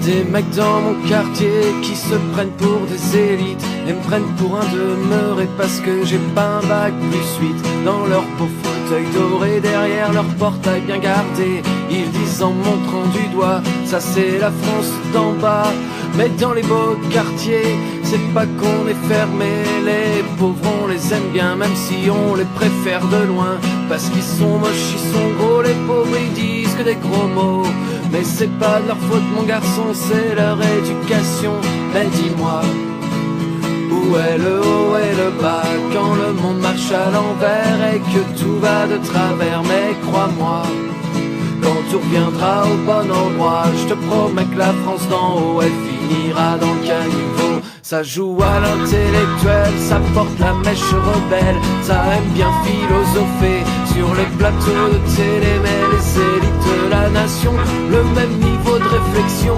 Des mecs dans mon quartier qui se prennent pour des élites et me prennent pour un demeuré parce que j'ai pas un bac plus 8. Dans leur beau fauteuil doré, derrière leur portail bien gardé, ils disent en montrant du doigt, ça c'est la France d'en bas. Mais dans les beaux quartiers, c'est pas qu'on est fermé, les pauvres on les aime bien même si on les préfère de loin. Parce qu'ils sont moches, ils sont gros, les pauvres ils disent que des gros mots. Mais c'est pas de leur faute mon garçon, c'est leur éducation. Mais dis-moi, où est le haut et le bas quand le monde marche à l'envers et que tout va de travers? Mais crois-moi, quand tout reviendra au bon endroit, je te promets que la France d'en haut, elle finira dans le caniveau. Ça joue à l'intellectuel, ça porte la mèche rebelle, ça aime bien philosopher sur les plateaux de télé. Mais les élites de la nation, le même niveau de réflexion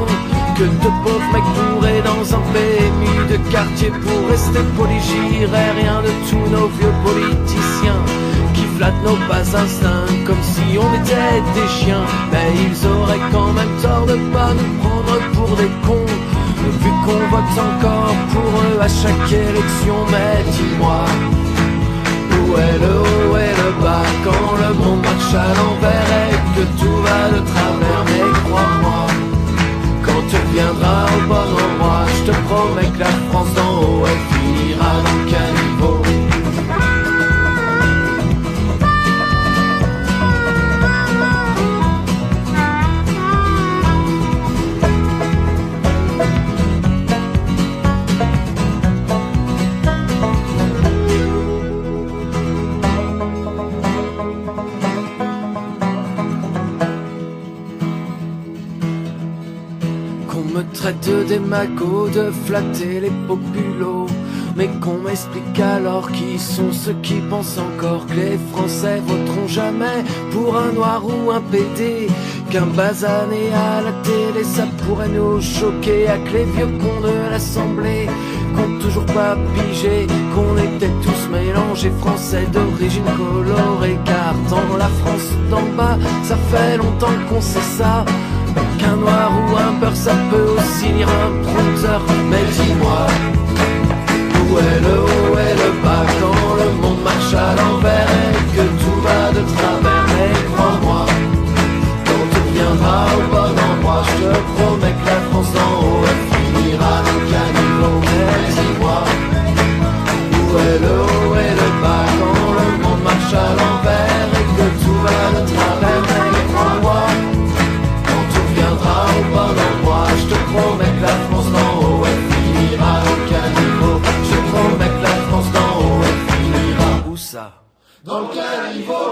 que de pauvres mecs bourrés dans un PMU de quartier pour rester poli. J'irais rien de tous nos vieux politiciens qui flattent nos bas instincts comme si on était des chiens. Mais ils auraient quand même tort de pas nous prendre pour des cons, vu qu'on vote encore pour eux à chaque élection. Mais dis-moi, où est le haut et le bas quand le monde marche à l'envers et que tout va de travers? Mais crois-moi, quand tu viendras au bon endroit, je te promets que la France d'en haut, elle finira dans le caniveau. Traite de démago, de flatter les populos, mais qu'on m'explique alors qui sont ceux qui pensent encore que les Français voteront jamais pour un noir ou un PD, qu'un basané à la télé ça pourrait nous choquer, à que les vieux cons de l'Assemblée qu'ont toujours pas pigé qu'on était tous mélangés, Français d'origine colorée, car dans la France d'en bas ça fait longtemps qu'on sait ça, qu'un noir ou un beurre ça peut aussi lire un prompteur. Mais dis-moi, où est le haut et le bas quand le monde marche à l'envers et que tout va de travers? Mais crois-moi, quand tu viendras au bon endroit, je te promets que la France d'en haut, elle finira dans le caniveau. Mais dis-moi, où est le haut et le bas quand le monde marche à l'envers et que tout va de travers? Mais crois-moi, au bon endroit, je te promets que la France d'en haut, elle finira au caniveau. Je te promets que la France d'en haut, elle finira où ça? Dans le caniveau.